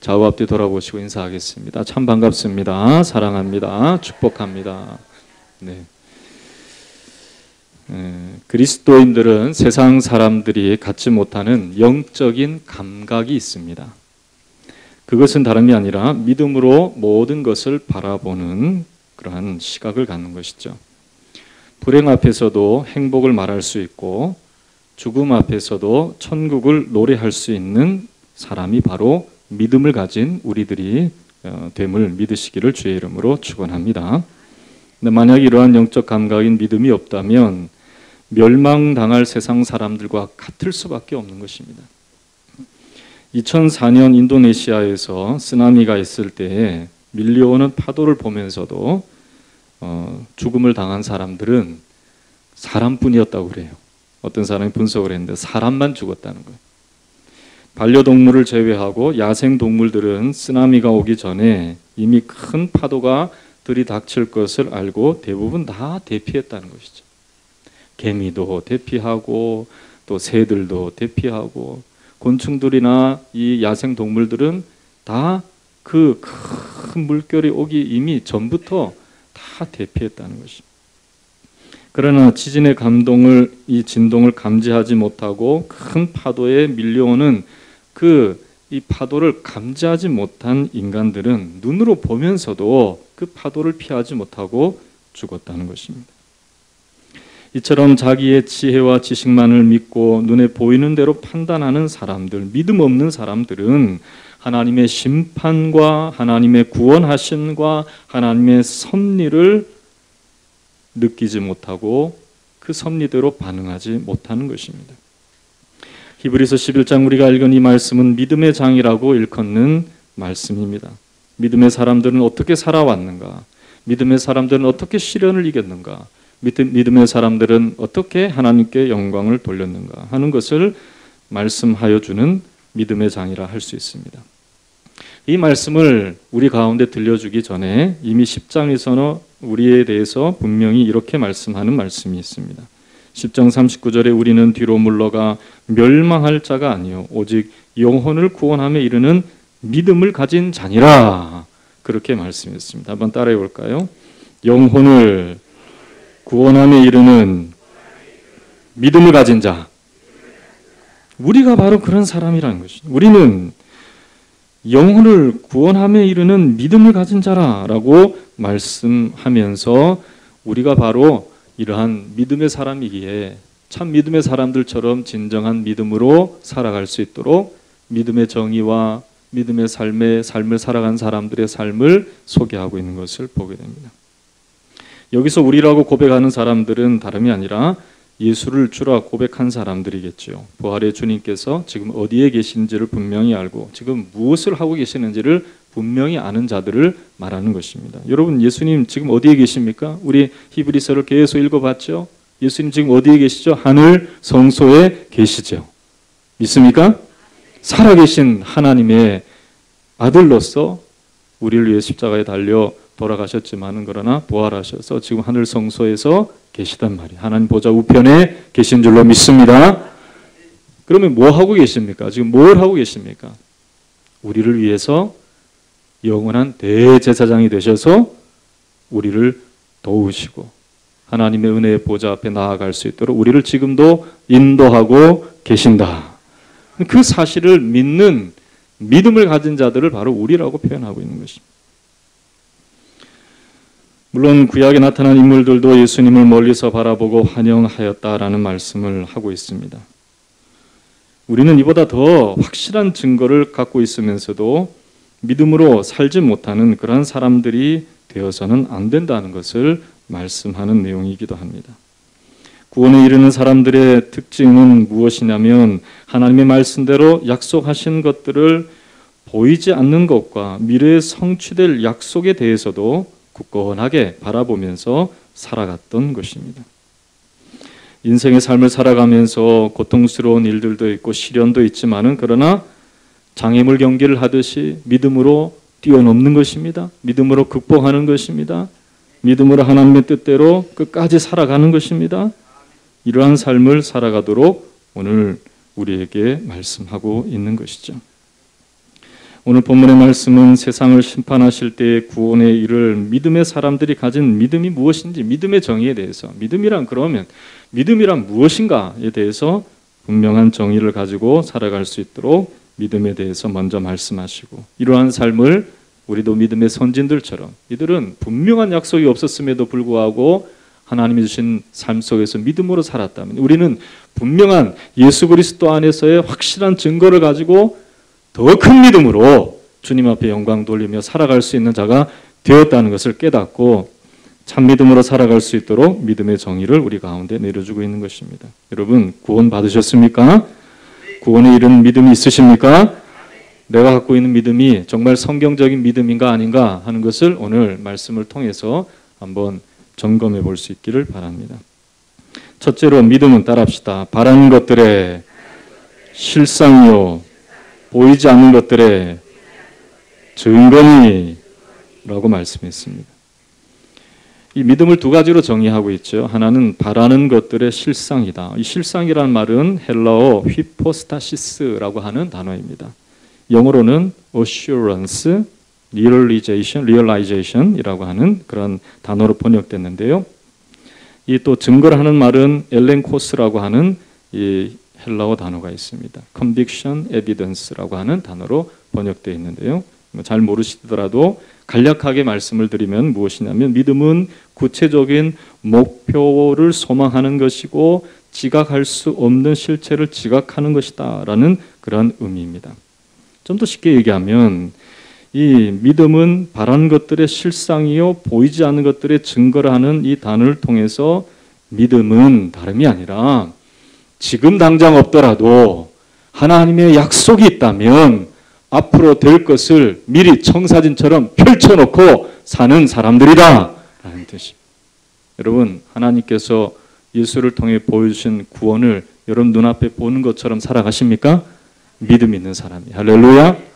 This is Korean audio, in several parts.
좌우 앞뒤 돌아보시고 인사하겠습니다. 참 반갑습니다. 사랑합니다. 축복합니다. 네. 그리스도인들은 세상 사람들이 갖지 못하는 영적인 감각이 있습니다. 그것은 다름이 아니라 믿음으로 모든 것을 바라보는 그러한 시각을 갖는 것이죠. 불행 앞에서도 행복을 말할 수 있고 죽음 앞에서도 천국을 노래할 수 있는 사람이 바로 믿음을 가진 우리들이 됨을 믿으시기를 주의 이름으로 축원합니다. 근데 만약 이러한 영적 감각인 믿음이 없다면 멸망당할 세상 사람들과 같을 수밖에 없는 것입니다. 2004년 인도네시아에서 쓰나미가 있을 때에 밀려오는 파도를 보면서도 죽음을 당한 사람들은 사람뿐이었다고 그래요. 어떤 사람이 분석을 했는데 사람만 죽었다는 거예요. 반려동물을 제외하고 야생동물들은 쓰나미가 오기 전에 이미 큰 파도가 들이닥칠 것을 알고 대부분 다 대피했다는 것이죠. 개미도 대피하고 또 새들도 대피하고 곤충들이나 이 야생동물들은 다 그 큰 물결이 오기 이미 전부터 다 대피했다는 것입니다. 그러나 지진의 이 진동을 감지하지 못하고 큰 파도에 밀려오는 이 파도를 감지하지 못한 인간들은 눈으로 보면서도 그 파도를 피하지 못하고 죽었다는 것입니다. 이처럼 자기의 지혜와 지식만을 믿고 눈에 보이는 대로 판단하는 사람들, 믿음 없는 사람들은 하나님의 심판과 하나님의 구원하심과 하나님의 섭리를 느끼지 못하고 그 섭리대로 반응하지 못하는 것입니다. 히브리서 11장 우리가 읽은 이 말씀은 믿음의 장이라고 일컫는 말씀입니다. 믿음의 사람들은 어떻게 살아왔는가? 믿음의 사람들은 어떻게 시련을 이겼는가? 믿음의 사람들은 어떻게 하나님께 영광을 돌렸는가 하는 것을 말씀하여 주는 믿음의 장이라 할 수 있습니다. 이 말씀을 우리 가운데 들려주기 전에 이미 10장에서는 우리에 대해서 분명히 이렇게 말씀하는 말씀이 있습니다. 10장 39절에 우리는 뒤로 물러가 멸망할 자가 아니요 오직 영혼을 구원함에 이르는 믿음을 가진 자니라 그렇게 말씀했습니다. 한번 따라해 볼까요? 영혼을 구원함에 이르는 믿음을 가진 자. 우리가 바로 그런 사람이라는 것입니다. 우리는 영혼을 구원함에 이르는 믿음을 가진 자라라고 말씀하면서 우리가 바로 이러한 믿음의 사람이기에 참 믿음의 사람들처럼 진정한 믿음으로 살아갈 수 있도록 믿음의 정의와 믿음의 삶을 살아간 사람들의 삶을 소개하고 있는 것을 보게 됩니다. 여기서 우리라고 고백하는 사람들은 다름이 아니라 예수를 주라 고백한 사람들이겠죠. 부활의 주님께서 지금 어디에 계신지를 분명히 알고 지금 무엇을 하고 계시는지를 분명히 아는 자들을 말하는 것입니다. 여러분 예수님 지금 어디에 계십니까? 우리 히브리서를 계속 읽어봤죠. 예수님 지금 어디에 계시죠? 하늘 성소에 계시죠. 믿습니까? 살아계신 하나님의 아들로서 우리를 위해 십자가에 달려 돌아가셨지만은 그러나 부활하셔서 지금 하늘 성소에서 계시단 말이에요. 하나님 보좌 우편에 계신 줄로 믿습니다. 그러면 뭐 하고 계십니까? 지금 뭘 하고 계십니까? 우리를 위해서 영원한 대제사장이 되셔서 우리를 도우시고 하나님의 은혜의 보좌 앞에 나아갈 수 있도록 우리를 지금도 인도하고 계신다. 그 사실을 믿는 믿음을 가진 자들을 바로 우리라고 표현하고 있는 것입니다. 물론 구약에 나타난 인물들도 예수님을 멀리서 바라보고 환영하였다라는 말씀을 하고 있습니다. 우리는 이보다 더 확실한 증거를 갖고 있으면서도 믿음으로 살지 못하는 그러한 사람들이 되어서는 안 된다는 것을 말씀하는 내용이기도 합니다. 구원에 이르는 사람들의 특징은 무엇이냐면 하나님의 말씀대로 약속하신 것들을 보이지 않는 것과 미래에 성취될 약속에 대해서도 굳건하게 바라보면서 살아갔던 것입니다. 인생의 삶을 살아가면서 고통스러운 일들도 있고 시련도 있지만은 그러나 장애물 경기를 하듯이 믿음으로 뛰어넘는 것입니다. 믿음으로 극복하는 것입니다. 믿음으로 하나님의 뜻대로 끝까지 살아가는 것입니다. 이러한 삶을 살아가도록 오늘 우리에게 말씀하고 있는 것이죠. 오늘 본문의 말씀은 세상을 심판하실 때의 구원에 이를 믿음의 사람들이 가진 믿음이 무엇인지, 믿음의 정의에 대해서, 믿음이란 무엇인가에 대해서 분명한 정의를 가지고 살아갈 수 있도록 믿음에 대해서 먼저 말씀하시고, 이러한 삶을 우리도 믿음의 선진들처럼, 이들은 분명한 약속이 없었음에도 불구하고 하나님이 주신 삶 속에서 믿음으로 살았다면, 우리는 분명한 예수 그리스도 안에서의 확실한 증거를 가지고 더 큰 믿음으로 주님 앞에 영광 돌리며 살아갈 수 있는 자가 되었다는 것을 깨닫고 참 믿음으로 살아갈 수 있도록 믿음의 정의를 우리 가운데 내려주고 있는 것입니다. 여러분, 구원 받으셨습니까? 구원에 이른 믿음이 있으십니까? 내가 갖고 있는 믿음이 정말 성경적인 믿음인가 아닌가 하는 것을 오늘 말씀을 통해서 한번 점검해 볼 수 있기를 바랍니다. 첫째로 믿음은 따라합시다. 바라는 것들의 실상이요, 보이지 않는 것들의 증거니 라고 말씀했습니다. 이 믿음을 두 가지로 정의하고 있죠. 하나는 바라는 것들의 실상이다. 이 실상이라는 말은 헬라어 휘포스타시스라고 하는 단어입니다. 영어로는 assurance, realization이라고 하는 그런 단어로 번역됐는데요. 이 또 증거를 하는 말은 엘렌코스라고 하는 이 헬라어 단어가 있습니다. conviction evidence라고 하는 단어로 번역되어 있는데요. 잘 모르시더라도 간략하게 말씀을 드리면 무엇이냐면, 믿음은 구체적인 목표를 소망하는 것이고 지각할 수 없는 실체를 지각하는 것이다 라는 그런 의미입니다. 좀 더 쉽게 얘기하면 이 믿음은 바라는 것들의 실상이요, 보이지 않는 것들의 증거를 하는 이 단어를 통해서 믿음은 다름이 아니라 지금 당장 없더라도 하나님의 약속이 있다면 앞으로 될 것을 미리 청사진처럼 펼쳐놓고 사는 사람들이다 라는 뜻입니다. 여러분, 하나님께서 예수를 통해 보여주신 구원을 여러분 눈앞에 보는 것처럼 살아가십니까? 믿음 있는 사람이. 할렐루야.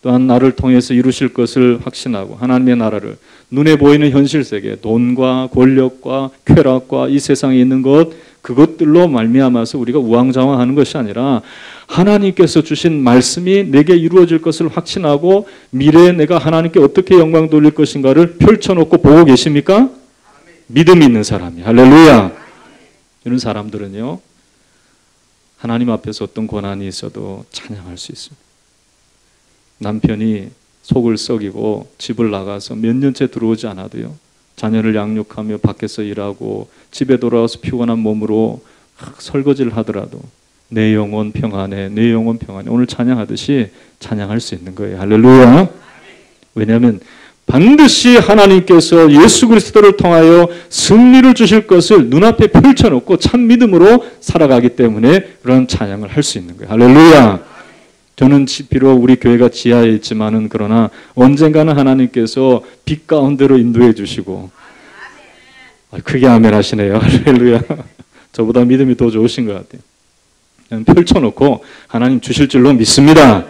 또한 나를 통해서 이루실 것을 확신하고 하나님의 나라를 눈에 보이는 현실 세계, 돈과 권력과 쾌락과 이 세상에 있는 것, 그것들로 말미암아서 우리가 우왕좌왕하는 것이 아니라 하나님께서 주신 말씀이 내게 이루어질 것을 확신하고 미래에 내가 하나님께 어떻게 영광 돌릴 것인가를 펼쳐놓고 보고 계십니까? 믿음 있는 사람이. 할렐루야. 이런 사람들은요, 하나님 앞에서 어떤 고난이 있어도 찬양할 수 있습니다. 남편이 속을 썩이고 집을 나가서 몇 년째 들어오지 않아도요, 자녀를 양육하며 밖에서 일하고 집에 돌아와서 피곤한 몸으로 설거지를 하더라도 내 영혼 평안해, 내 영혼 평안해, 오늘 찬양하듯이 찬양할 수 있는 거예요. 할렐루야. 왜냐하면 반드시 하나님께서 예수 그리스도를 통하여 승리를 주실 것을 눈앞에 펼쳐놓고 참 믿음으로 살아가기 때문에 그런 찬양을 할 수 있는 거예요. 할렐루야. 저는 비록 우리 교회가 지하에 있지만은 그러나 언젠가는 하나님께서 빛 가운데로 인도해 주시고, 크게 아멘 하시네요. 할렐루야. 저보다 믿음이 더 좋으신 것 같아요. 그냥 펼쳐놓고 하나님 주실 줄로 믿습니다.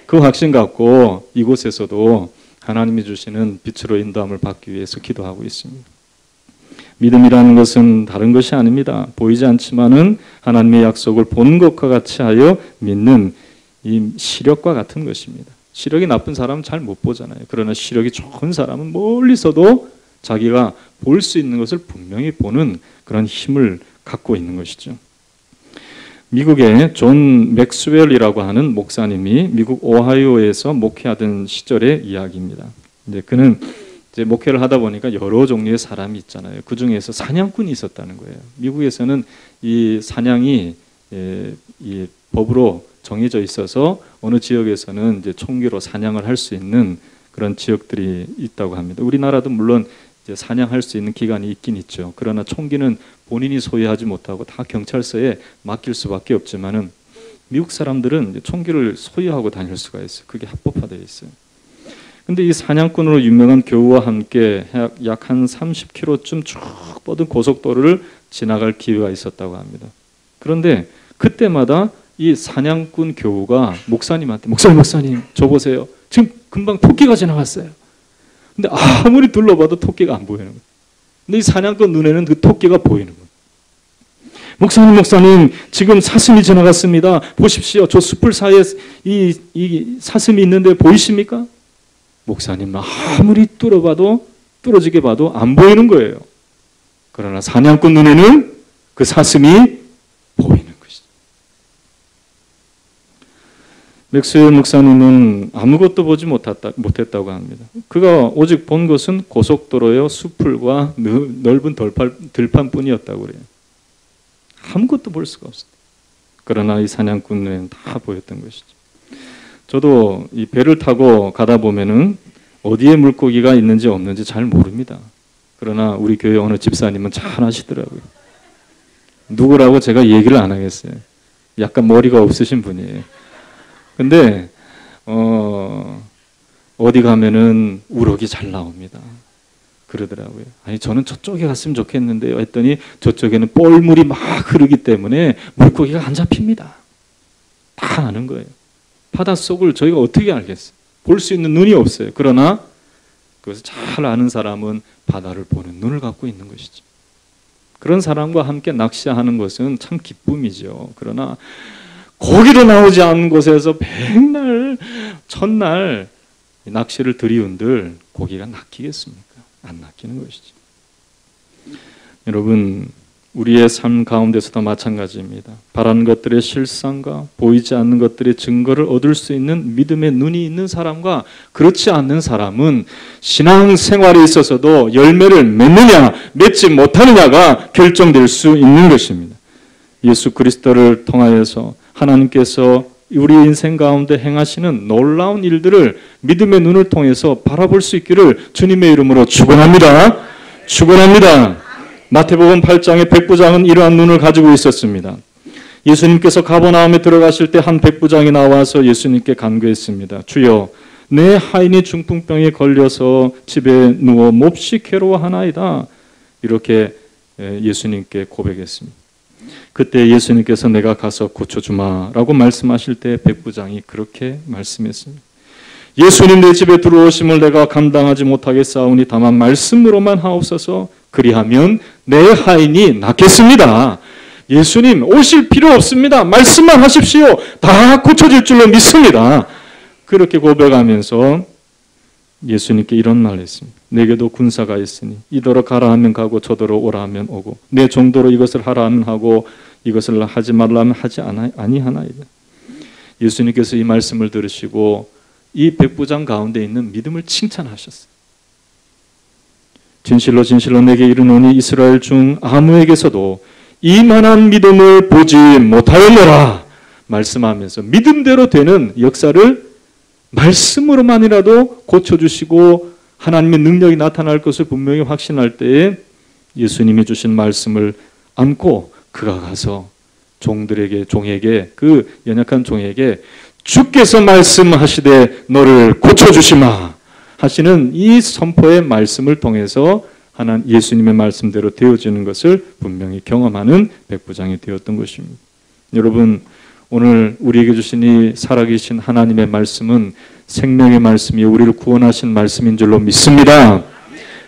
그 확신 갖고 이곳에서도 하나님이 주시는 빛으로 인도함을 받기 위해서 기도하고 있습니다. 믿음이라는 것은 다른 것이 아닙니다. 보이지 않지만은 하나님의 약속을 본 것과 같이 하여 믿는 이 시력과 같은 것입니다. 시력이 나쁜 사람은 잘 못 보잖아요. 그러나 시력이 좋은 사람은 멀리서도 자기가 볼 수 있는 것을 분명히 보는 그런 힘을 갖고 있는 것이죠. 미국의 존 맥스웰이라고 하는 목사님이 미국 오하이오에서 목회하던 시절의 이야기입니다. 이제 그는 이제 목회를 하다 보니까 여러 종류의 사람이 있잖아요. 그 중에서 사냥꾼이 있었다는 거예요. 미국에서는 이 사냥이 이 법으로 정해져 있어서 어느 지역에서는 이제 총기로 사냥을 할 수 있는 그런 지역들이 있다고 합니다. 우리나라도 물론 이제 사냥할 수 있는 기간이 있긴 있죠. 그러나 총기는 본인이 소유하지 못하고 다 경찰서에 맡길 수밖에 없지만은 미국 사람들은 이제 총기를 소유하고 다닐 수가 있어요. 그게 합법화되어 있어요. 근데 이 사냥꾼으로 유명한 교우와 함께 약 한 30km쯤 쭉 뻗은 고속도로를 지나갈 기회가 있었다고 합니다. 그런데 그때마다 이 사냥꾼 교우가 목사님한테 목사님 저 보세요. 지금 금방 토끼가 지나갔어요. 근데 아무리 둘러봐도 토끼가 안 보이는 거예요. 근데 이 사냥꾼 눈에는 그 토끼가 보이는 거예요. 목사님, 지금 사슴이 지나갔습니다. 보십시오. 저 숲을 사이에 이 사슴이 있는데 보이십니까? 목사님, 아무리 뚫어지게 봐도 안 보이는 거예요. 그러나 사냥꾼 눈에는 그 사슴이 보이는 것이죠. 맥스웰 목사님은 아무것도 보지 못했다고 합니다. 그가 오직 본 것은 고속도로의 수풀과 넓은 들판뿐이었다고 그래요. 아무것도 볼 수가 없었다. 그러나 이 사냥꾼 눈에는 다 보였던 것이죠. 저도 이 배를 타고 가다 보면은 어디에 물고기가 있는지 없는지 잘 모릅니다. 그러나 우리 교회 어느 집사님은 잘 아시더라고요. 누구라고 제가 얘기를 안 하겠어요. 약간 머리가 없으신 분이에요. 근데 어디 가면은 우럭이 잘 나옵니다. 그러더라고요. 아니 저는 저쪽에 갔으면 좋겠는데요 했더니 저쪽에는 뻘물이 막 흐르기 때문에 물고기가 안 잡힙니다. 다 아는 거예요. 바닷속을 저희가 어떻게 알겠어요? 볼 수 있는 눈이 없어요. 그러나 그것을 잘 아는 사람은 바다를 보는 눈을 갖고 있는 것이죠. 그런 사람과 함께 낚시하는 것은 참 기쁨이죠. 그러나 고기도 나오지 않은 곳에서 백날 첫날 낚시를 들이운들 고기가 낚이겠습니까? 안 낚이는 것이죠. 여러분, 우리의 삶 가운데서도 마찬가지입니다. 바라는 것들의 실상과 보이지 않는 것들의 증거를 얻을 수 있는 믿음의 눈이 있는 사람과 그렇지 않는 사람은 신앙생활에 있어서도 열매를 맺느냐 맺지 못하느냐가 결정될 수 있는 것입니다. 예수 그리스도를 통하여서 하나님께서 우리 인생 가운데 행하시는 놀라운 일들을 믿음의 눈을 통해서 바라볼 수 있기를 주님의 이름으로 축원합니다. 축원합니다. 마태복음 8장의 백부장은 이러한 눈을 가지고 있었습니다. 예수님께서 가버나움에 들어가실 때 한 백부장이 나와서 예수님께 간구했습니다. 주여, 내 하인이 중풍병에 걸려서 집에 누워 몹시 괴로워하나이다. 이렇게 예수님께 고백했습니다. 그때 예수님께서 내가 가서 고쳐주마라고 말씀하실 때 백부장이 그렇게 말씀했습니다. 예수님, 내 집에 들어오심을 내가 감당하지 못하겠사오니 다만 말씀으로만 하옵소서. 그리하면 내 하인이 낫겠습니다. 예수님, 오실 필요 없습니다. 말씀만 하십시오. 다 고쳐질 줄로 믿습니다. 그렇게 고백하면서 예수님께 이런 말을 했습니다. 내게도 군사가 있으니 이더러 가라 하면 가고 저더러 오라 하면 오고 내 정도로 이것을 하라 하면 하고 이것을 하지 말라 하면 하지 아니하나이다. 예수님께서 이 말씀을 들으시고 이 백부장 가운데 있는 믿음을 칭찬하셨어요. 진실로 진실로 내게 이르노니 이스라엘 중 아무에게서도 이만한 믿음을 보지 못하였노라 말씀하면서 믿음대로 되는 역사를 말씀으로만이라도 고쳐주시고 하나님의 능력이 나타날 것을 분명히 확신할 때에 예수님이 주신 말씀을 안고 그가 가서 종에게 그 연약한 종에게 주께서 말씀하시되 너를 고쳐주시마 하시는 이 선포의 말씀을 통해서 하나님 예수님의 말씀대로 되어지는 것을 분명히 경험하는 백부장이 되었던 것입니다. 여러분, 오늘 우리에게 주신 이 살아계신 하나님의 말씀은 생명의 말씀이 우리를 구원하신 말씀인 줄로 믿습니다.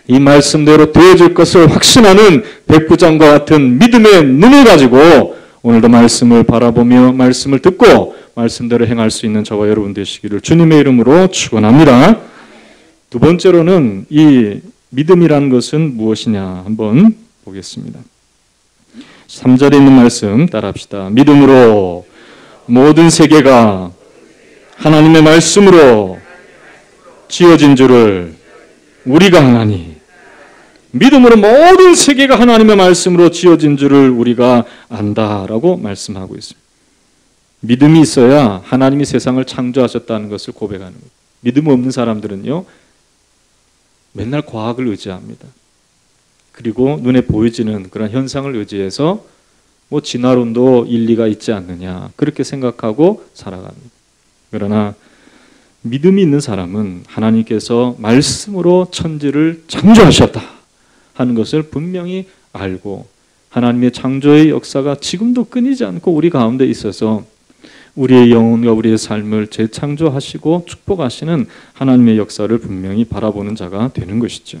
이 말씀대로 되어질 것을 확신하는 백부장과 같은 믿음의 눈을 가지고 오늘도 말씀을 바라보며 말씀을 듣고 말씀대로 행할 수 있는 저와 여러분 되시기를 주님의 이름으로 축원합니다. 두 번째로는 이 믿음이라는 것은 무엇이냐 한번 보겠습니다. 3절에 있는 말씀 따라합시다. 믿음으로 모든 세계가 하나님의 말씀으로 지어진 줄을 우리가 아나니 믿음으로 모든 세계가 하나님의 말씀으로 지어진 줄을 우리가 안다라고 말씀하고 있습니다. 믿음이 있어야 하나님이 세상을 창조하셨다는 것을 고백하는 거예요. 믿음 없는 사람들은요 맨날 과학을 의지합니다. 그리고 눈에 보이지는 그런 현상을 의지해서 뭐 진화론도 일리가 있지 않느냐 그렇게 생각하고 살아갑니다. 그러나 믿음이 있는 사람은 하나님께서 말씀으로 천지를 창조하셨다 하는 것을 분명히 알고 하나님의 창조의 역사가 지금도 끊이지 않고 우리 가운데 있어서 우리의 영혼과 우리의 삶을 재창조하시고 축복하시는 하나님의 역사를 분명히 바라보는 자가 되는 것이죠.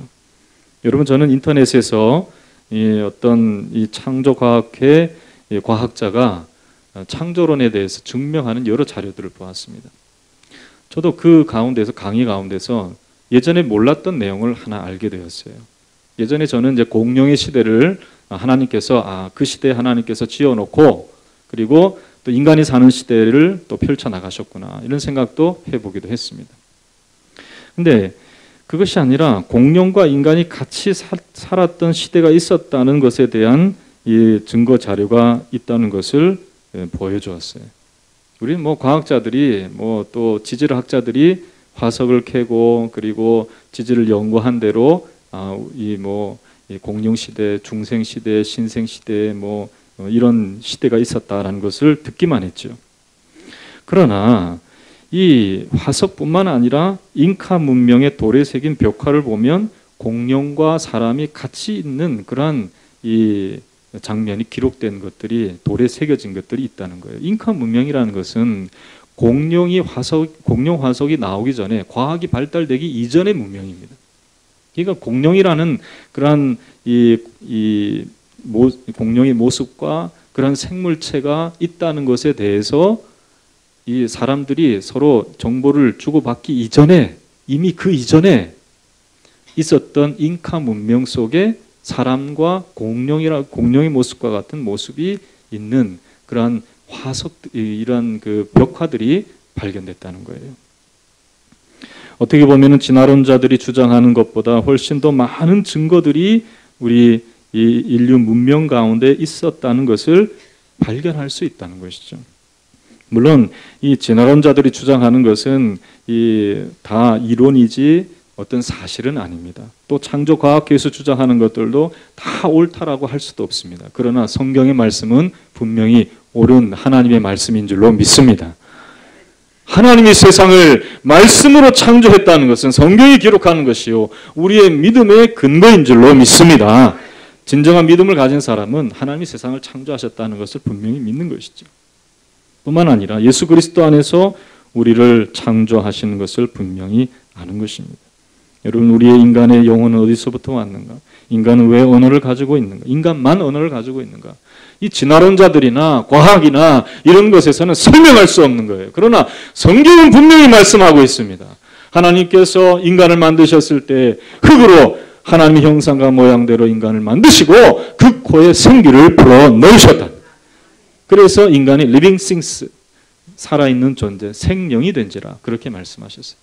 여러분, 저는 인터넷에서 어떤 이 창조과학회 과학자가 창조론에 대해서 증명하는 여러 자료들을 보았습니다. 저도 그 가운데서 강의 가운데서 예전에 몰랐던 내용을 하나 알게 되었어요. 예전에 저는 이제 공룡의 시대를 하나님께서 그 시대에 하나님께서 지어놓고 그리고 또 인간이 사는 시대를 또 펼쳐 나가셨구나 이런 생각도 해보기도 했습니다. 근데 그것이 아니라 공룡과 인간이 같이 살았던 시대가 있었다는 것에 대한 이 증거 자료가 있다는 것을 보여주었어요. 우리 과학자들이 또 지질학자들이 화석을 캐고 그리고 지질을 연구한 대로 이 공룡 시대, 중생 시대, 신생 시대 이런 시대가 있었다라는 것을 듣기만 했죠. 그러나 이 화석뿐만 아니라 잉카 문명의 돌에 새긴 벽화를 보면 공룡과 사람이 같이 있는 그러한 이 장면이 기록된 것들이 돌에 새겨진 것들이 있다는 거예요. 잉카 문명이라는 것은 공룡 화석이 나오기 전에 과학이 발달되기 이전의 문명입니다. 그러니까 공룡이라는 그러한 공룡의 모습과 그런 생물체가 있다는 것에 대해서 이 사람들이 서로 정보를 주고받기 이전에 이미 그 이전에 있었던 잉카 문명 속에 사람과 공룡의 모습과 같은 모습이 있는 그러한 이런 그 벽화들이 발견됐다는 거예요. 어떻게 보면은 진화론자들이 주장하는 것보다 훨씬 더 많은 증거들이 우리 이 인류 문명 가운데 있었다는 것을 발견할 수 있다는 것이죠. 물론 이 진화론자들이 주장하는 것은 다 이론이지 어떤 사실은 아닙니다. 또 창조과학계에서 주장하는 것들도 다 옳다라고 할 수도 없습니다. 그러나 성경의 말씀은 분명히 옳은 하나님의 말씀인 줄로 믿습니다. 하나님이 세상을 말씀으로 창조했다는 것은 성경이 기록하는 것이요 우리의 믿음의 근거인 줄로 믿습니다. 진정한 믿음을 가진 사람은 하나님이 세상을 창조하셨다는 것을 분명히 믿는 것이죠. 뿐만 아니라 예수 그리스도 안에서 우리를 창조하시는 것을 분명히 아는 것입니다. 여러분, 우리의 인간의 영혼은 어디서부터 왔는가? 인간은 왜 언어를 가지고 있는가? 인간만 언어를 가지고 있는가? 이 진화론자들이나 과학이나 이런 것에서는 설명할 수 없는 거예요. 그러나 성경은 분명히 말씀하고 있습니다. 하나님께서 인간을 만드셨을 때 흙으로 하나님의 형상과 모양대로 인간을 만드시고 그 코에 생기를 불어 넣으셨다. 그래서 인간이 living things, 살아있는 존재, 생명이 된지라 그렇게 말씀하셨어요.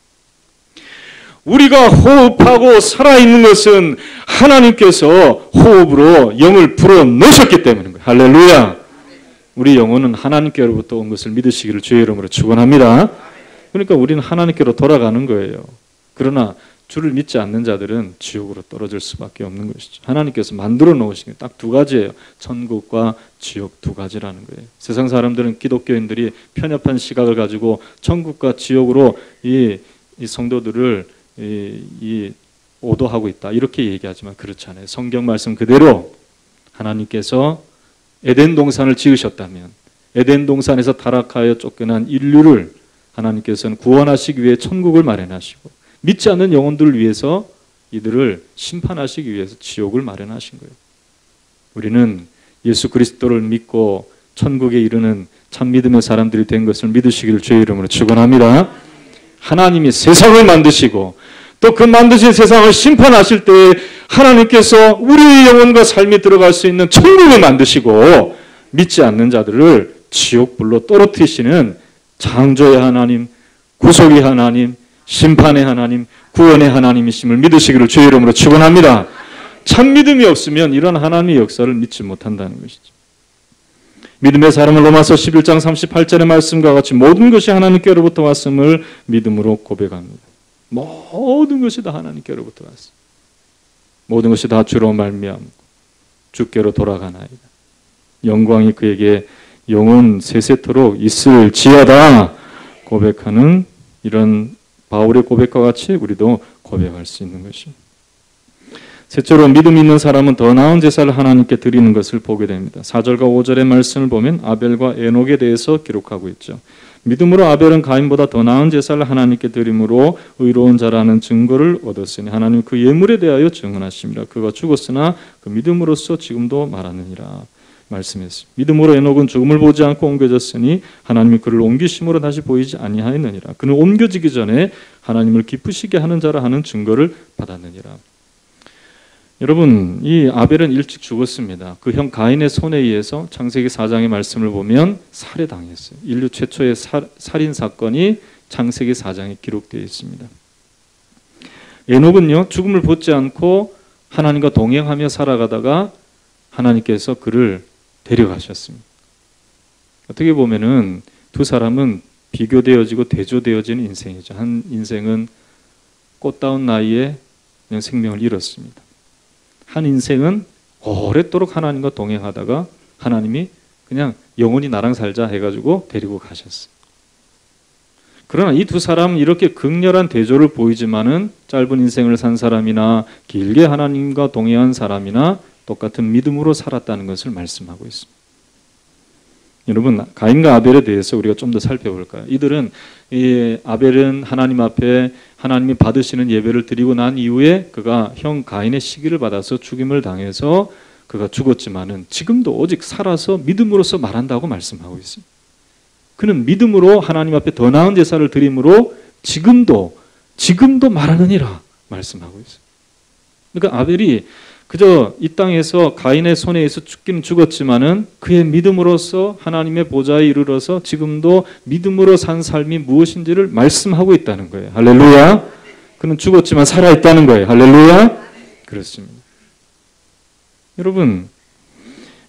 우리가 호흡하고 살아있는 것은 하나님께서 호흡으로 영을 불어 넣으셨기 때문인 거예요. 할렐루야. 우리 영혼은 하나님께로부터 온 것을 믿으시기를 주의 이름으로 축원합니다. 그러니까 우리는 하나님께로 돌아가는 거예요. 그러나 주를 믿지 않는 자들은 지옥으로 떨어질 수밖에 없는 것이죠. 하나님께서 만들어 놓으신 게 딱 두 가지예요. 천국과 지옥 두 가지라는 거예요. 세상 사람들은 기독교인들이 편협한 시각을 가지고 천국과 지옥으로 이 성도들을 오도하고 있다 이렇게 얘기하지만 그렇지 않아요. 성경 말씀 그대로 하나님께서 에덴 동산을 지으셨다면 에덴 동산에서 타락하여 쫓겨난 인류를 하나님께서는 구원하시기 위해 천국을 마련하시고 믿지 않는 영혼들을 위해서 이들을 심판하시기 위해서 지옥을 마련하신 거예요. 우리는 예수 그리스도를 믿고 천국에 이르는 참 믿음의 사람들이 된 것을 믿으시기를 주의 이름으로 축원합니다. 하나님이 세상을 만드시고 또 그 만드신 세상을 심판하실 때 하나님께서 우리의 영혼과 삶이 들어갈 수 있는 천국을 만드시고 믿지 않는 자들을 지옥불로 떨어뜨리시는 창조의 하나님, 구속의 하나님, 심판의 하나님, 구원의 하나님이심을 믿으시기를 주의 이름으로 축원합니다. 참 믿음이 없으면 이런 하나님의 역사를 믿지 못한다는 것이죠. 믿음의 사람은 로마서 11장 38절의 말씀과 같이 모든 것이 하나님께로부터 왔음을 믿음으로 고백합니다. 모든 것이 다 하나님께로부터 왔습니다. 모든 것이 다 주로 말미암고 주께로 돌아가나이다. 영광이 그에게 영원 세세토록 있을지어다 고백하는 이런 바울의 고백과 같이 우리도 고백할 수 있는 것입니다. 셋째로 믿음 있는 사람은 더 나은 제사를 하나님께 드리는 것을 보게 됩니다. 4절과 5절의 말씀을 보면 아벨과 에녹에 대해서 기록하고 있죠. 믿음으로 아벨은 가인보다 더 나은 제사를 하나님께 드림으로 의로운 자라는 증거를 얻었으니 하나님 그 예물에 대하여 증언하십니다. 그가 죽었으나 그 믿음으로써 지금도 말하느니라. 말씀했습니다. 믿음으로 에녹은 죽음을 보지 않고 옮겨졌으니 하나님이 그를 옮기심으로 다시 보이지 아니하였느니라. 그는 옮겨지기 전에 하나님을 기쁘시게 하는 자라 하는 증거를 받았느니라. 여러분, 이 아벨은 일찍 죽었습니다. 그 형 가인의 손에 의해서 창세기 4장의 말씀을 보면 살해당했어요. 인류 최초의 살인 사건이 창세기 4장에 기록되어 있습니다. 에녹은요, 죽음을 보지 않고 하나님과 동행하며 살아가다가 하나님께서 그를 데려가셨습니다. 어떻게 보면은 두 사람은 비교되어지고 대조되어지는 인생이죠. 한 인생은 꽃다운 나이에 그냥 생명을 잃었습니다. 한 인생은 오랫도록 하나님과 동행하다가 하나님이 그냥 영원히 나랑 살자 해가지고 데리고 가셨어요. 그러나 이 두 사람은 이렇게 극렬한 대조를 보이지만은 짧은 인생을 산 사람이나 길게 하나님과 동행한 사람이나 똑같은 믿음으로 살았다는 것을 말씀하고 있습니다. 여러분, 가인과 아벨에 대해서 우리가 좀 더 살펴볼까요? 이들은 아벨은 하나님 앞에 하나님이 받으시는 예배를 드리고 난 이후에 그가 형 가인의 시기를 받아서 죽임을 당해서 그가 죽었지만은 지금도 오직 살아서 믿음으로서 말한다고 말씀하고 있습니다. 그는 믿음으로 하나님 앞에 더 나은 제사를 드림으로 지금도 말하느니라 말씀하고 있어요. 그러니까 아벨이 그저 이 땅에서 가인의 손에 의해서 죽기는 죽었지만은 그의 믿음으로서 하나님의 보좌에 이르러서 지금도 믿음으로 산 삶이 무엇인지를 말씀하고 있다는 거예요. 할렐루야. 그는 죽었지만 살아있다는 거예요. 할렐루야. 그렇습니다. 여러분,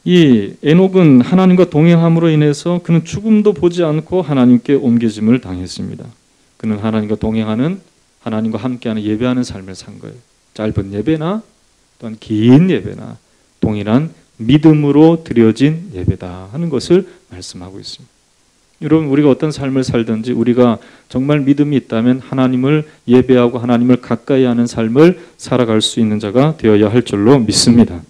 이 에녹은 하나님과 동행함으로 인해서 그는 죽음도 보지 않고 하나님께 옮겨짐을 당했습니다. 그는 하나님과 동행하는, 하나님과 함께하는 예배하는 삶을 산 거예요. 짧은 예배나 또한 긴 예배나 동일한 믿음으로 드려진 예배다 하는 것을 말씀하고 있습니다. 여러분, 우리가 어떤 삶을 살든지 우리가 정말 믿음이 있다면 하나님을 예배하고 하나님을 가까이 하는 삶을 살아갈 수 있는 자가 되어야 할 줄로 믿습니다.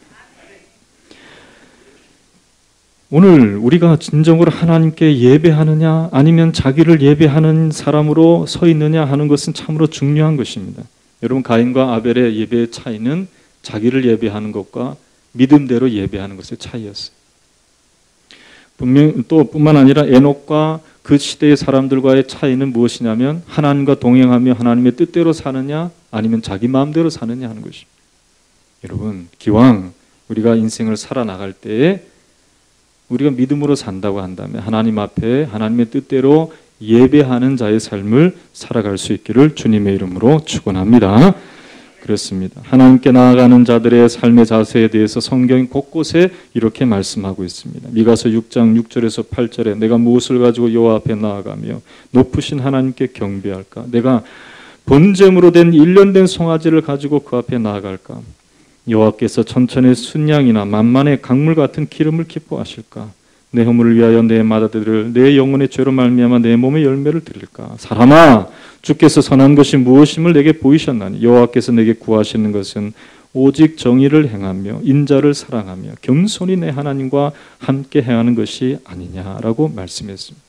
오늘 우리가 진정으로 하나님께 예배하느냐 아니면 자기를 예배하는 사람으로 서 있느냐 하는 것은 참으로 중요한 것입니다. 여러분, 가인과 아벨의 예배의 차이는 자기를 예배하는 것과 믿음대로 예배하는 것의 차이였어요. 뿐만 아니라 에녹과 그 시대의 사람들과의 차이는 무엇이냐면 하나님과 동행하며 하나님의 뜻대로 사느냐 아니면 자기 마음대로 사느냐 하는 것입니다. 여러분, 기왕 우리가 인생을 살아나갈 때에 우리가 믿음으로 산다고 한다면 하나님 앞에 하나님의 뜻대로 예배하는 자의 삶을 살아갈 수 있기를 주님의 이름으로 축원합니다. 그렇습니다. 하나님께 나아가는 자들의 삶의 자세에 대해서 성경이 곳곳에 이렇게 말씀하고 있습니다. 미가서 6장 6절에서 8절에 내가 무엇을 가지고 여호와 앞에 나아가며 높으신 하나님께 경배할까? 내가 번제물로 된 1년 된 송아지를 가지고 그 앞에 나아갈까? 여호와께서 천천의 순양이나 만만의 강물 같은 기름을 기뻐하실까? 내 허물을 위하여 내 맏아들을 내 영혼의 죄로 말미암아 내 몸의 열매를 드릴까? 사람아, 주께서 선한 것이 무엇임을 내게 보이셨나니 여호와께서 내게 구하시는 것은 오직 정의를 행하며 인자를 사랑하며 겸손히 내 하나님과 함께 행하는 것이 아니냐라고 말씀했습니다.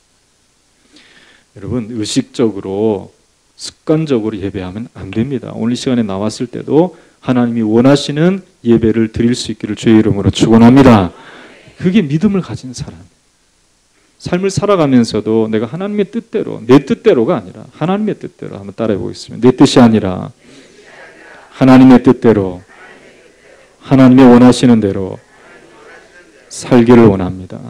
여러분, 의식적으로 습관적으로 예배하면 안 됩니다. 오늘 이 시간에 나왔을 때도 하나님이 원하시는 예배를 드릴 수 있기를 주의 이름으로 축원합니다. 그게 믿음을 가진 사람. 삶을 살아가면서도 내가 하나님의 뜻대로, 내 뜻대로가 아니라 하나님의 뜻대로 한번 따라해 보겠습니다. 내 뜻이 아니라 하나님의 뜻대로, 하나님의 원하시는 대로 살기를 원합니다.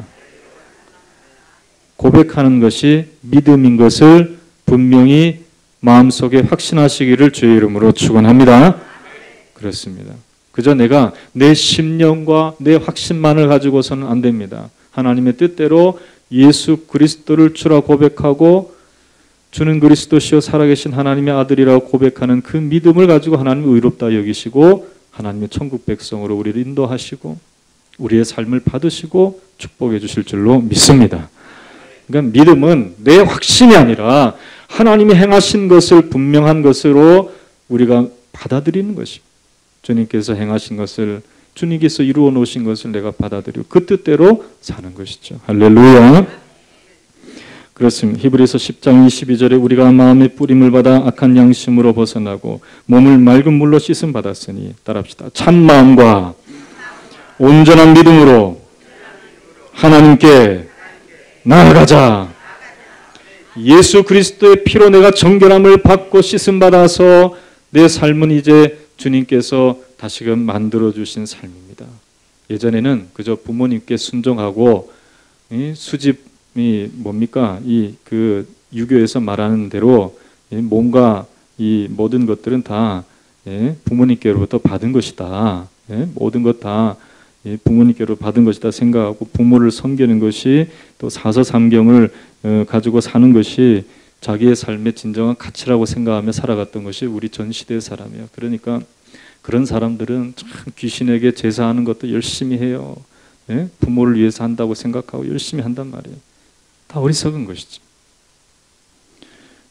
고백하는 것이 믿음인 것을 분명히 마음속에 확신하시기를 주의 이름으로 축원합니다. 그렇습니다. 그저 내가 내 심령과 내 확신만을 가지고서는 안 됩니다. 하나님의 뜻대로 예수 그리스도를 주라 고백하고 주는 그리스도시요 살아계신 하나님의 아들이라고 고백하는 그 믿음을 가지고 하나님이 의롭다 여기시고 하나님의 천국 백성으로 우리를 인도하시고 우리의 삶을 받으시고 축복해 주실 줄로 믿습니다. 그러니까 믿음은 내 확신이 아니라 하나님이 행하신 것을 분명한 것으로 우리가 받아들이는 것입니다. 주님께서 행하신 것을, 주님께서 이루어 놓으신 것을 내가 받아들이고 그 뜻대로 사는 것이죠. 할렐루야. 그렇습니다. 히브리서 10장 22절에 우리가 마음의 뿌림을 받아 악한 양심으로 벗어나고 몸을 맑은 물로 씻음 받았으니 따라합시다. 참 마음과 온전한 믿음으로 하나님께 나아가자. 예수 그리스도의 피로 내가 정결함을 받고 씻음 받아서 내 삶은 이제 주님께서 다시금 만들어 주신 삶입니다. 예전에는 그저 부모님께 순종하고 수집이 뭡니까? 그 유교에서 말하는 대로 몸과 이 모든 것들은 다 부모님께로부터 받은 것이다. 모든 것 다 부모님께로 받은 것이다 생각하고 부모를 섬기는 것이 또 사서삼경을 가지고 사는 것이 자기의 삶의 진정한 가치라고 생각하며 살아갔던 것이 우리 전 시대의 사람이에요. 그러니까 그런 사람들은 참 귀신에게 제사하는 것도 열심히 해요. 부모를 위해서 한다고 생각하고 열심히 한단 말이에요. 다 어리석은 것이죠.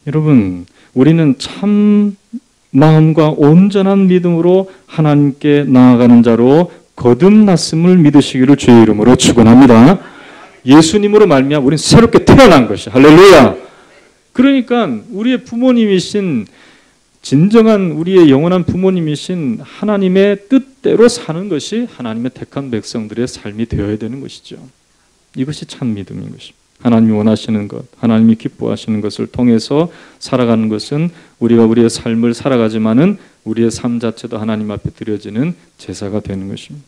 여러분, 우리는 참 마음과 온전한 믿음으로 하나님께 나아가는 자로 거듭났음을 믿으시기를 주의 이름으로 축원합니다. 예수님으로 말미암아 우리는 새롭게 태어난 것이 할렐루야. 그러니까 우리의 부모님이신 진정한 우리의 영원한 부모님이신 하나님의 뜻대로 사는 것이 하나님의 택한 백성들의 삶이 되어야 되는 것이죠. 이것이 참 믿음인 것입니다. 하나님이 원하시는 것, 하나님이 기뻐하시는 것을 통해서 살아가는 것은 우리가 우리의 삶을 살아가지만은 우리의 삶 자체도 하나님 앞에 드려지는 제사가 되는 것입니다.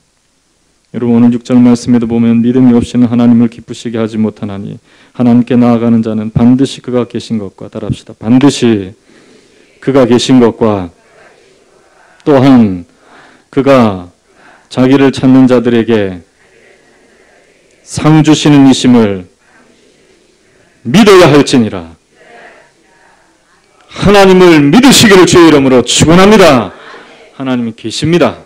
여러분 오늘 6절 말씀에도 보면 믿음이 없이는 하나님을 기쁘시게 하지 못하나니 하나님께 나아가는 자는 반드시 그가 계신 것과 따라합시다. 반드시 그가 계신 것과 또한 그가 자기를 찾는 자들에게 상 주시는 이심을 믿어야 할지니라. 하나님을 믿으시기를 주의 이름으로 축원합니다. 하나님이 계십니다.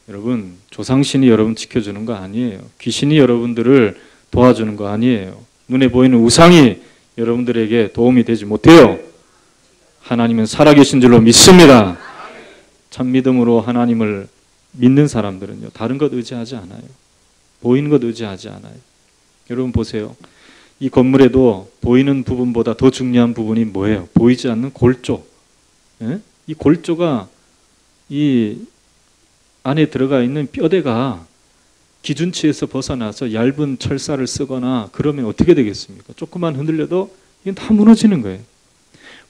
여러분 조상신이 여러분 지켜주는 거 아니에요. 귀신이 여러분들을 도와주는 거 아니에요. 눈에 보이는 우상이 여러분들에게 도움이 되지 못해요. 하나님은 살아계신 줄로 믿습니다. 참 믿음으로 하나님을 믿는 사람들은요 다른 것 의지하지 않아요. 보이는 것 의지하지 않아요. 여러분 보세요. 이 건물에도 보이는 부분보다 더 중요한 부분이 뭐예요? 보이지 않는 골조. 이 골조가 이 안에 들어가 있는 뼈대가 기준치에서 벗어나서 얇은 철사를 쓰거나 그러면 어떻게 되겠습니까? 조금만 흔들려도 이건 다 무너지는 거예요.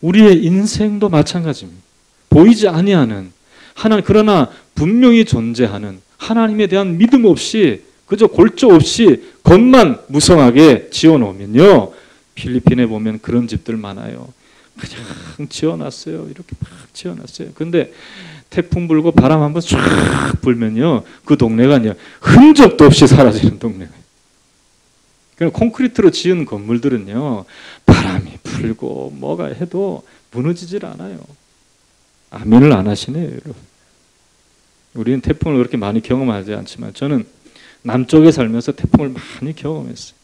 우리의 인생도 마찬가지입니다. 보이지 아니하는 하나님, 그러나 분명히 존재하는 하나님에 대한 믿음 없이 그저 골조 없이 겉만 무성하게 지어놓으면요, 필리핀에 보면 그런 집들 많아요. 그냥 지어놨어요. 이렇게 막 지어놨어요. 근데 태풍 불고 바람 한번 쫙 불면요, 그 동네가 그냥 흔적도 없이 사라지는 동네가. 그냥 콘크리트로 지은 건물들은요, 바람이 불고 뭐가 해도 무너지질 않아요. 아멘을 안 하시네요, 여러분. 우리는 태풍을 그렇게 많이 경험하지 않지만 저는 남쪽에 살면서 태풍을 많이 경험했어요.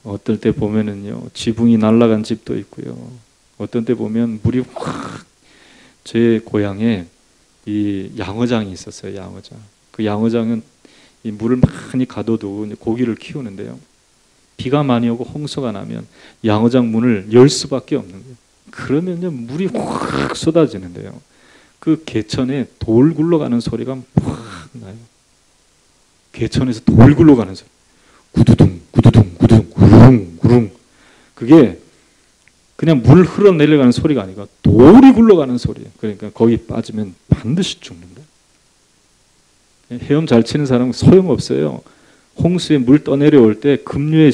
어떨 때 보면은요, 지붕이 날아간 집도 있고요. 어떤 때 보면 물이 확, 제 고향에 이 양어장이 있었어요. 양어장. 그 양어장은 이 물을 많이 가둬두고 고기를 키우는데요. 비가 많이 오고 홍수가 나면 양어장 문을 열 수밖에 없는 거예요. 그러면요, 물이 확 쏟아지는데요. 그 개천에 돌 굴러가는 소리가 확 나요. 개천에서 돌 굴러가는 소리. 구두둥, 구두둥, 구두둥, 구릉, 구릉. 그게 그냥 물 흘러내려가는 소리가 아니고 돌이 굴러가는 소리예요. 그러니까 거기 빠지면 반드시 죽는다. 헤엄 잘 치는 사람은 소용없어요. 홍수에 물 떠내려올 때 급류에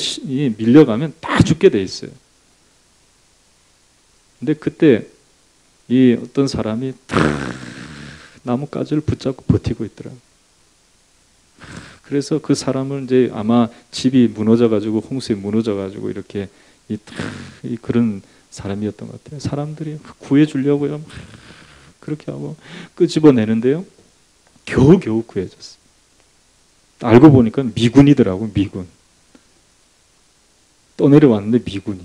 밀려가면 다 죽게 돼 있어요. 근데 그때 이 어떤 사람이 나뭇가지를 붙잡고 버티고 있더라고요. 그래서 그 사람은 이제 아마 집이 무너져가지고 홍수에 무너져가지고 이렇게 그런 사람이었던 것 같아요. 사람들이 구해주려고요, 그렇게 하고 끄집어내는데요, 겨우겨우 구해졌어요. 알고 보니까 미군이더라고요. 미군. 떠내려왔는데 미군이.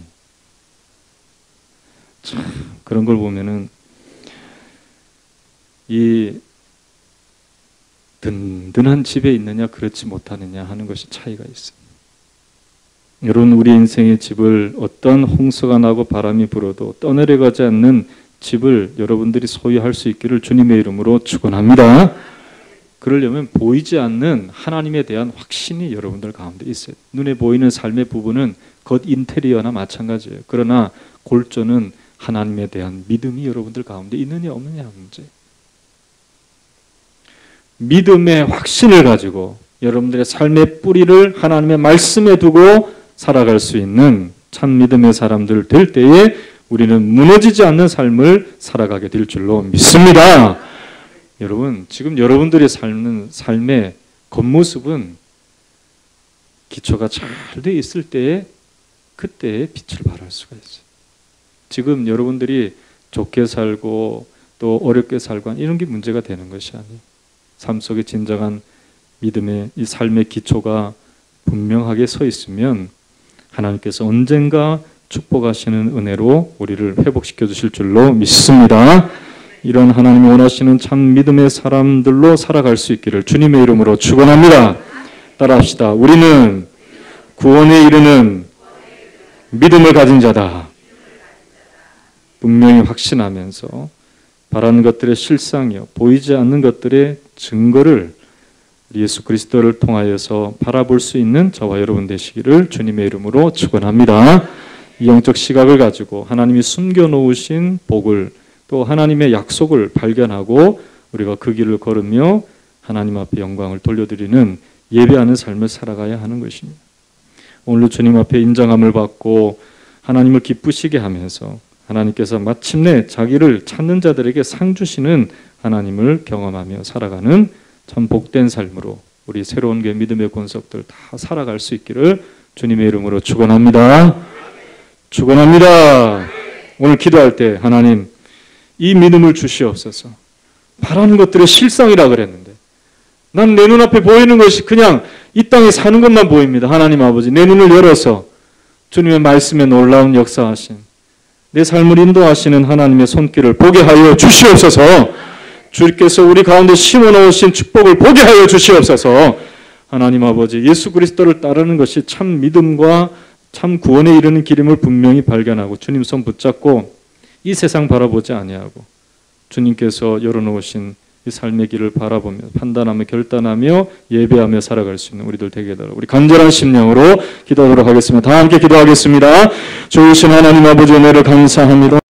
참 그런 걸 보면은 이 든든한 집에 있느냐 그렇지 못하느냐 하는 것이 차이가 있습니다. 여러분, 우리 인생의 집을 어떤 홍수가 나고 바람이 불어도 떠내려가지 않는 집을 여러분들이 소유할 수 있기를 주님의 이름으로 축원합니다. 그러려면 보이지 않는 하나님에 대한 확신이 여러분들 가운데 있어요. 눈에 보이는 삶의 부분은 겉 인테리어나 마찬가지예요. 그러나 골조는 하나님에 대한 믿음이 여러분들 가운데 있느냐 없느냐 문제. 믿음의 확신을 가지고 여러분들의 삶의 뿌리를 하나님의 말씀에 두고 살아갈 수 있는 참 믿음의 사람들 될 때에 우리는 무너지지 않는 삶을 살아가게 될 줄로 믿습니다. 여러분, 지금 여러분들이 삶는 삶의 겉모습은 기초가 잘 돼 있을 때에 그때의 빛을 발할 수가 있어요. 지금 여러분들이 좋게 살고 또 어렵게 살고 이런 게 문제가 되는 것이 아니에요. 삶 속에 진정한 믿음의 이 삶의 기초가 분명하게 서 있으면 하나님께서 언젠가 축복하시는 은혜로 우리를 회복시켜 주실 줄로 믿습니다. 이런 하나님이 원하시는 참 믿음의 사람들로 살아갈 수 있기를 주님의 이름으로 축원합니다. 따라합시다. 우리는 구원에 이르는 믿음을 가진 자다. 분명히 확신하면서 바라는 것들의 실상이요 보이지 않는 것들의 증거를 예수 그리스도를 통하여서 바라볼 수 있는 저와 여러분 되시기를 주님의 이름으로 축원합니다. 이 영적 시각을 가지고 하나님이 숨겨놓으신 복을 또 하나님의 약속을 발견하고 우리가 그 길을 걸으며 하나님 앞에 영광을 돌려드리는 예배하는 삶을 살아가야 하는 것입니다. 오늘도 주님 앞에 인정함을 받고 하나님을 기쁘시게 하면서 하나님께서 마침내 자기를 찾는 자들에게 상 주시는 하나님을 경험하며 살아가는 참 복된 삶으로 우리 새로운 게 믿음의 권속들 다 살아갈 수 있기를 주님의 이름으로 축원합니다. 축원합니다. 오늘 기도할 때 하나님 이 믿음을 주시옵소서. 바라는 것들의 실상이라 그랬는데 난 내 눈앞에 보이는 것이 그냥 이 땅에 사는 것만 보입니다. 하나님 아버지 내 눈을 열어서 주님의 말씀에 놀라운 역사하신 내 삶을 인도하시는 하나님의 손길을 보게 하여 주시옵소서. 주께서 우리 가운데 심어놓으신 축복을 보게 하여 주시옵소서. 하나님 아버지 예수 그리스도를 따르는 것이 참 믿음과 참 구원에 이르는 길임을 분명히 발견하고 주님 손 붙잡고 이 세상 바라보지 아니하고 주님께서 열어놓으신 이 삶의 길을 바라보며 판단하며 결단하며 예배하며 살아갈 수 있는 우리들 되게 해달라. 우리 간절한 심령으로 기도하도록 하겠습니다. 다 함께 기도하겠습니다. 좋으신 하나님 아버지 은혜를 감사합니다.